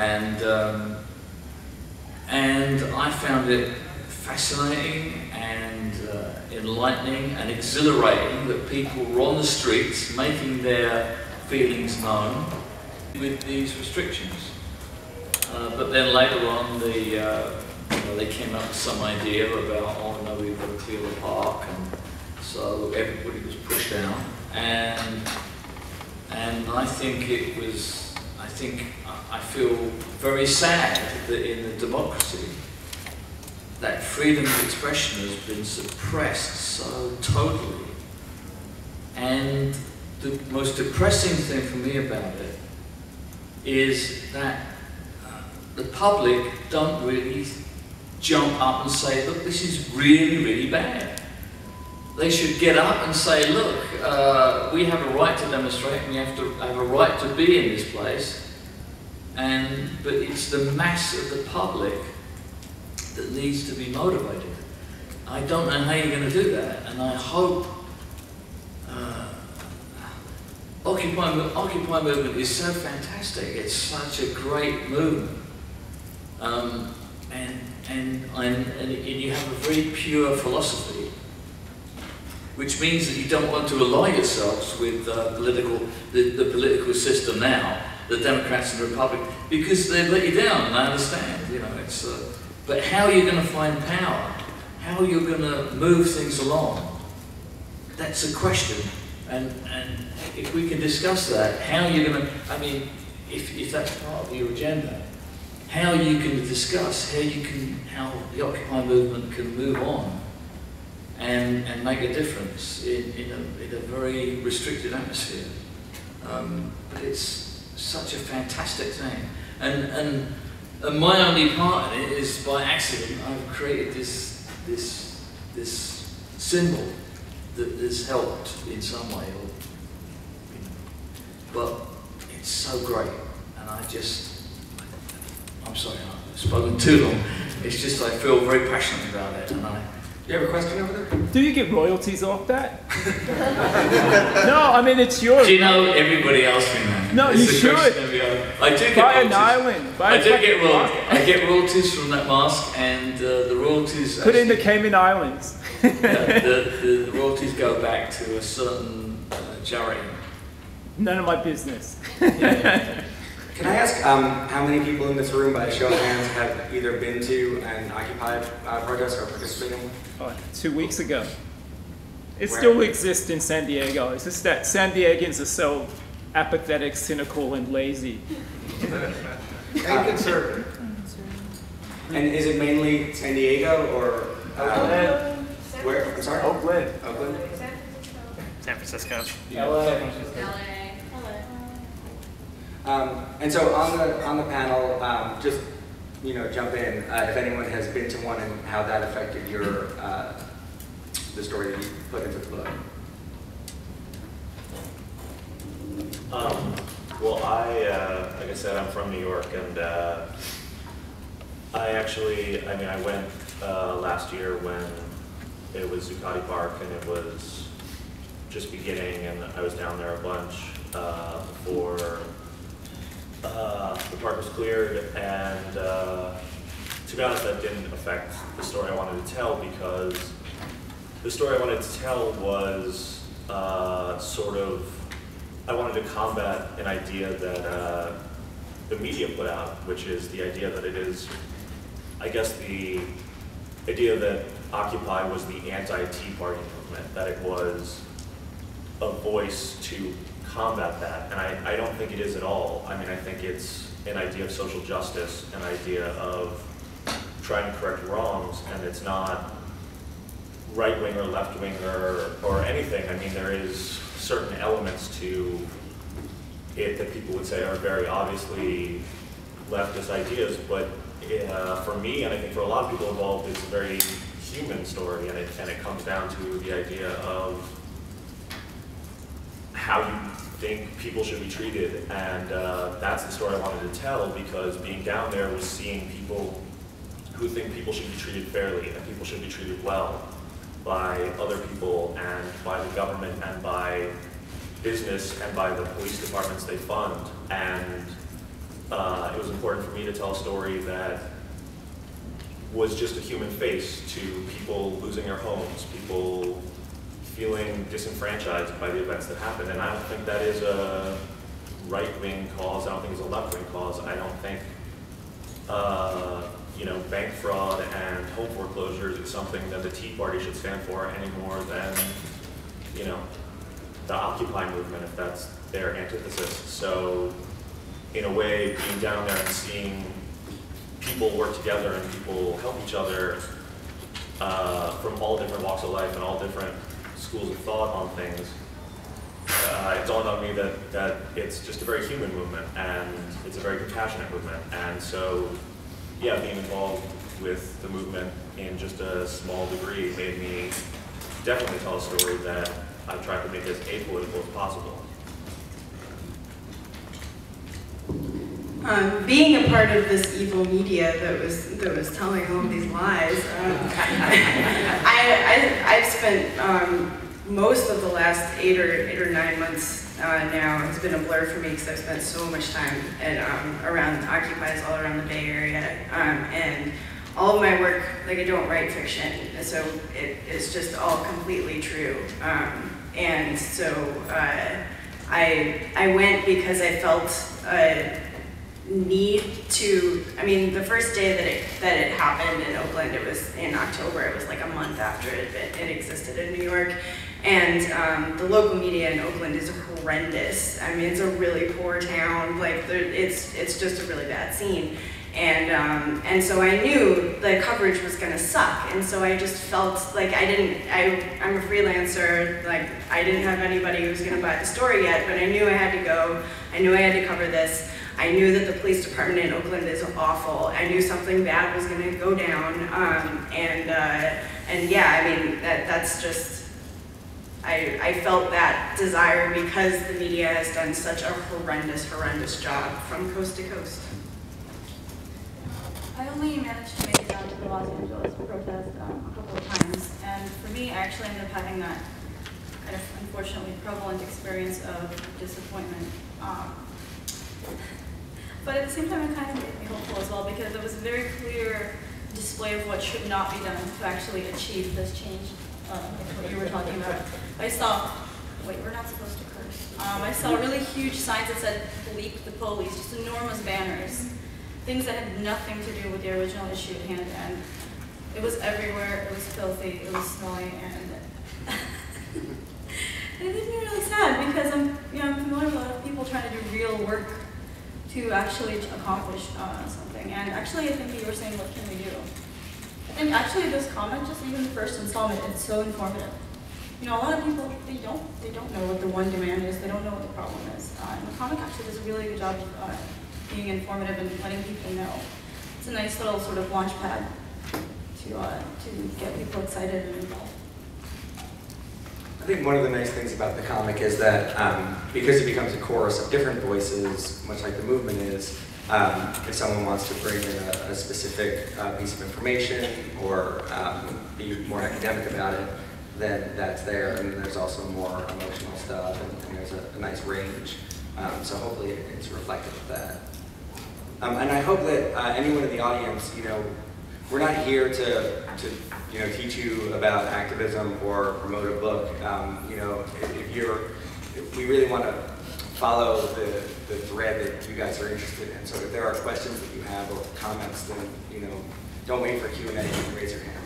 and I found it fascinating and enlightening and exhilarating that people were on the streets making their feelings known with these restrictions. But then later on, they came up with some idea about, oh no, we've got to clear the park, and so everybody was pushed out. And I think I feel very sad that in a democracy, that freedom of expression has been suppressed so totally. And the most depressing thing for me about it is that the public don't really jump up and say, look, this is really, really bad. They should get up and say, look, we have a right to demonstrate, and we have a right to be in this place. But it's the mass of the public that needs to be motivated. I don't know how you're going to do that, and I hope Occupy movement is so fantastic. It's such a great movement, and you have a very pure philosophy, which means that you don't want to ally yourselves with the political system now, the Democrats and the Republicans, because they've let you down, and I understand, you know, it's, but how are you going to find power? How are you going to move things along? That's a question, and if we can discuss that, how you're going to, I mean, if that's part of your agenda, how you can discuss how the Occupy movement can move on and make a difference in a very restricted atmosphere. But it's such a fantastic thing. And my only part in it is by accident I've created this symbol that has helped in some way. But it's so great, and I'm sorry, I've spoken too long. It's just I feel very passionate about it, and You have a question over there? Do you get royalties off that? No, I mean, it's yours. Do you know, everybody asks me that. No, you should. I do get buy royalties. an island. I get royalties from that mask, and the royalties... Put in the Cayman Islands. the royalties go back to a certain charity. None of my business. Yeah. Can I ask how many people in this room, by a show of hands, have either been to an Occupy protest or participating? 2 weeks ago. It Where? still exists in San Diego. It's just that San Diegans are so apathetic, cynical, and lazy. And conservative. And is it mainly San Diego or Oakland? Where? I'm sorry? Oakland. Oakland. San Francisco. LA. And so on the panel, just jump in if anyone has been to one and how that affected your the story that you put into the book. Well, like I said, I'm from New York, and I went last year when it was Zuccotti Park, and it was just beginning, and I was down there a bunch before the park was cleared, and to be honest, that didn't affect the story I wanted to tell, because the story I wanted to tell was I wanted to combat an idea that the media put out, which is the idea that it is, I guess the idea that Occupy was the anti-Tea Party movement, that it was a voice to combat that, and I don't think it is at all. I mean, I think it's an idea of social justice, an idea of trying to correct wrongs, and it's not right-wing or left-wing or anything. I mean, there is certain elements to it that people would say are very obviously leftist ideas, but for me, and I think for a lot of people involved, it's a very human story, and it comes down to the idea of how you think people should be treated, and that's the story I wanted to tell, because being down there was seeing people who think people should be treated fairly and people should be treated well by other people and by the government and by business and by the police departments they fund, and it was important for me to tell a story that was just a human face to people losing their homes, people feeling disenfranchised by the events that happened. And I don't think that is a right-wing cause. I don't think it's a left-wing cause. I don't think, you know, bank fraud and home foreclosures is something that the Tea Party should stand for any more than, you know, the Occupy movement, if that's their antithesis. So, in a way, being down there and seeing people work together and people help each other from all different walks of life and all different schools of thought on things, it dawned on me that it's just a very human movement and it's a very compassionate movement. And so, yeah, being involved with the movement in just a small degree made me definitely tell a story that I've tried to make as apolitical as possible. Being a part of this evil media that was telling all these lies, I've spent most of the last eight or 9 months now has been a blur for me because I've spent so much time at around Occupies all around the Bay Area, and all of my work, like, I don't write fiction, so it's just all completely true, and so I went because I felt need to, I mean, the first day that it happened in Oakland, it was in October, it was like a month after it existed in New York, and the local media in Oakland is horrendous. I mean, it's a really poor town, like, it's just a really bad scene, and so I knew the coverage was gonna suck, and so I just felt like I'm a freelancer, like, I didn't have anybody who was gonna buy the story yet, but I knew I had to go, I knew I had to cover this. I knew that the police department in Oakland is awful. I knew something bad was going to go down, and yeah, I mean, that's just, I felt that desire because the media has done such a horrendous job from coast to coast. I only managed to make it down to the Los Angeles protest a couple of times, and for me, I actually ended up having that kind of unfortunately prevalent experience of disappointment. But at the same time, it kind of made me hopeful as well, because it was a very clear display of what should not be done to actually achieve this change, like what you were talking about. I saw, wait, we're not supposed to curse. I saw really huge signs that said, "Bleep the police," just enormous banners, things that had nothing to do with the original issue at hand, and it was everywhere, it was filthy, it was smelly, and it made me really sad, because I'm familiar with a lot of people trying to do real work to actually accomplish something. And actually, I think you were saying, what can we do? And actually, this comic, just even the first installment, it's so informative. You know, a lot of people, they don't know what the one demand is, they don't know what the problem is. And the comic actually does a really good job of being informative and letting people know. It's a nice little sort of launch pad to get people excited and involved. I think one of the nice things about the comic is that because it becomes a chorus of different voices, much like the movement is, if someone wants to bring in a specific piece of information or be more academic about it, then that's there. And there's also more emotional stuff, and there's a nice range. So hopefully it's reflective of that. And I hope that anyone in the audience, we're not here to teach you about activism or promote a book. If we really want to follow the thread that you guys are interested in. So if there are questions that you have or comments, then don't wait for Q&A. You can raise your hand.